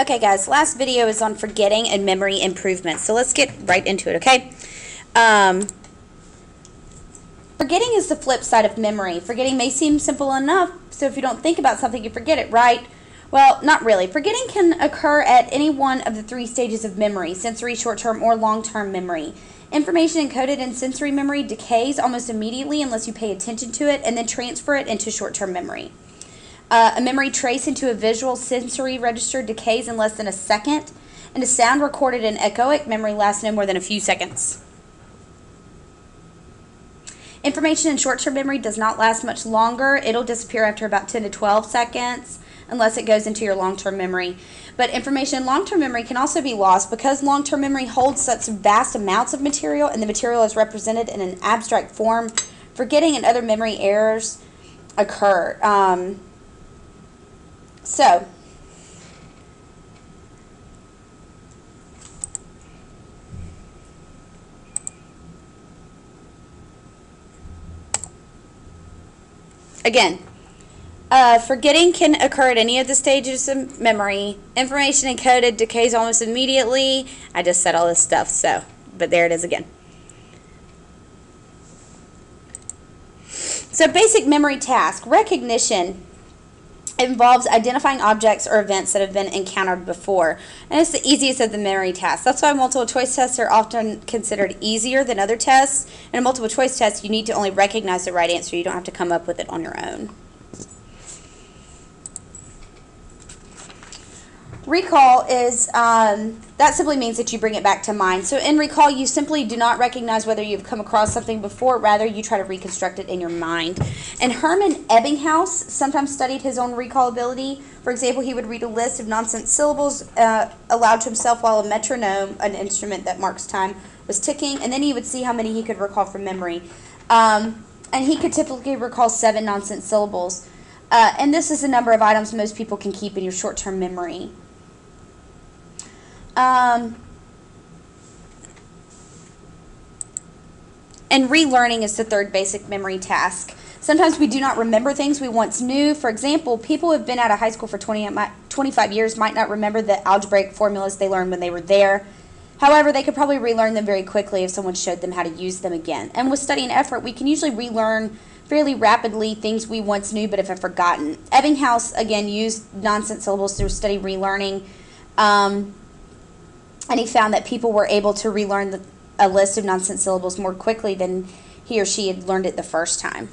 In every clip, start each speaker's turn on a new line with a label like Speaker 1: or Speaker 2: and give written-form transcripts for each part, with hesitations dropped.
Speaker 1: Okay, guys, last video is on forgetting and memory improvement. So let's get right into it, okay? Forgetting is the flip side of memory. Forgetting may seem simple enough, so if you don't think about something, you forget it, right? Well, not really. Forgetting can occur at any one of the three stages of memory: sensory, short-term, or long-term memory. Information encoded in sensory memory decays almost immediately unless you pay attention to it, and then transfer it into short-term memory. A memory trace into a visual sensory register decays in less than a second, and a sound recorded in echoic memory lasts no more than a few seconds. Information in short-term memory does not last much longer. It'll disappear after about 10 to 12 seconds unless it goes into your long-term memory. But information in long-term memory can also be lost because long-term memory holds such vast amounts of material and the material is represented in an abstract form. Forgetting and other memory errors occur. Again, forgetting can occur at any of the stages of memory. Information encoded decays almost immediately. I just said all this stuff, but there it is again. So basic memory task. Recognition involves identifying objects or events that have been encountered before. And it's the easiest of the memory tasks. That's why multiple choice tests are often considered easier than other tests. In a multiple choice test, you need to only recognize the right answer. You don't have to come up with it on your own. Recall is, that simply means that you bring it back to mind. So in recall, you simply do not recognize whether you've come across something before, rather you try to reconstruct it in your mind. And Hermann Ebbinghaus sometimes studied his own recall ability. For example, he would read a list of nonsense syllables aloud to himself while a metronome, an instrument that marks time, was ticking, and then he would see how many he could recall from memory. And he could typically recall 7 nonsense syllables. And this is the number of items most people can keep in your short-term memory. And relearning is the third basic memory task. Sometimes we do not remember things we once knew. For example, people who have been out of high school for 25 years might not remember the algebraic formulas they learned when they were there. However, they could probably relearn them very quickly if someone showed them how to use them again. And with study and effort, we can usually relearn fairly rapidly things we once knew but have forgotten. Ebbinghaus, again, used nonsense syllables to study relearning. And he found that people were able to relearn a list of nonsense syllables more quickly than he or she had learned it the first time.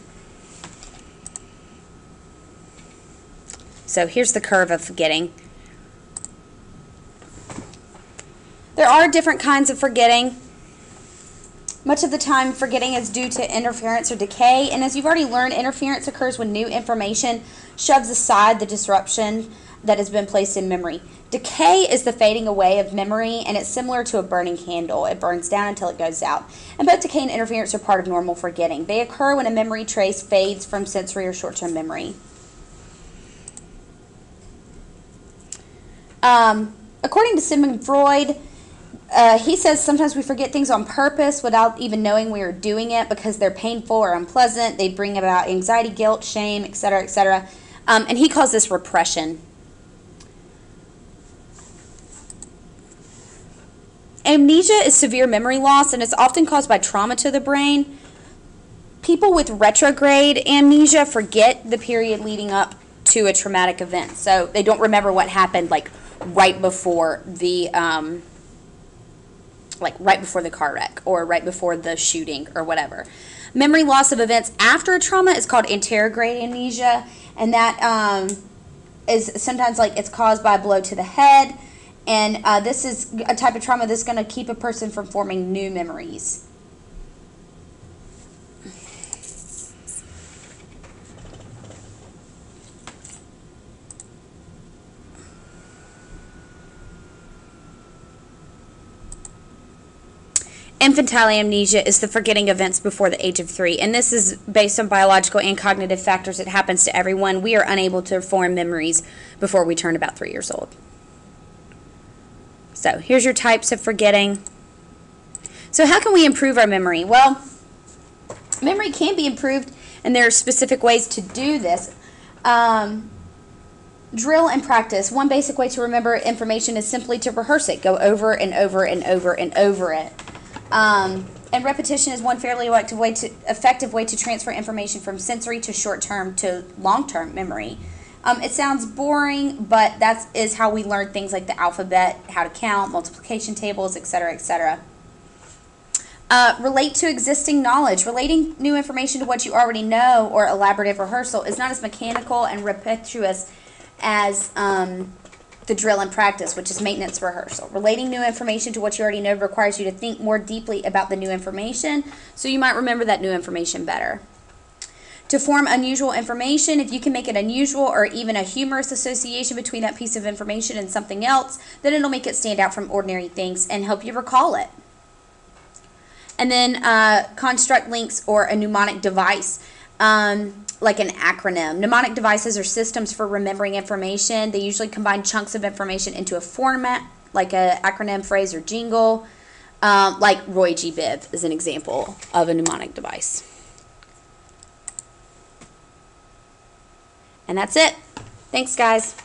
Speaker 1: So here's the curve of forgetting. There are different kinds of forgetting. Much of the time, forgetting is due to interference or decay. And as you've already learned, interference occurs when new information shoves aside the disruption that has been placed in memory. Decay is the fading away of memory, and it's similar to a burning candle. It burns down until it goes out. And both decay and interference are part of normal forgetting. They occur when a memory trace fades from sensory or short-term memory. According to Sigmund Freud, he says sometimes we forget things on purpose without even knowing we are doing it because they're painful or unpleasant. They bring about anxiety, guilt, shame, etc., etc. And he calls this repression. Amnesia is severe memory loss, and it's often caused by trauma to the brain. People with retrograde amnesia forget the period leading up to a traumatic event. So they don't remember what happened like right before the car wreck or right before the shooting or whatever. Memory loss of events after a trauma is called anterograde amnesia, and that is sometimes like it's caused by a blow to the head. And this is a type of trauma that's going to keep a person from forming new memories. Infantile amnesia is the forgetting events before the age of 3, and this is based on biological and cognitive factors. It happens to everyone. We are unable to form memories before we turn about 3 years old. So here's your types of forgetting. So how can we improve our memory? Well, memory can be improved, and there are specific ways to do this. Drill and practice. One basic way to remember information is simply to rehearse it. Go over and over and over and over it. And repetition is one fairly effective way to transfer information from sensory to short-term to long-term memory. It sounds boring, but that is how we learn things like the alphabet, how to count, multiplication tables, etc., etc. Relate to existing knowledge. Relating new information to what you already know or elaborative rehearsal is not as mechanical and repetitious as the drill and practice, which is maintenance rehearsal. Relating new information to what you already know requires you to think more deeply about the new information, so you might remember that new information better. To form unusual information, if you can make it unusual or even a humorous association between that piece of information and something else, then it'll make it stand out from ordinary things and help you recall it. And then construct links or a mnemonic device, like an acronym. Mnemonic devices are systems for remembering information. They usually combine chunks of information into a format, like an acronym, phrase, or jingle. Like Roy G. Biv is an example of a mnemonic device. And that's it. Thanks, guys.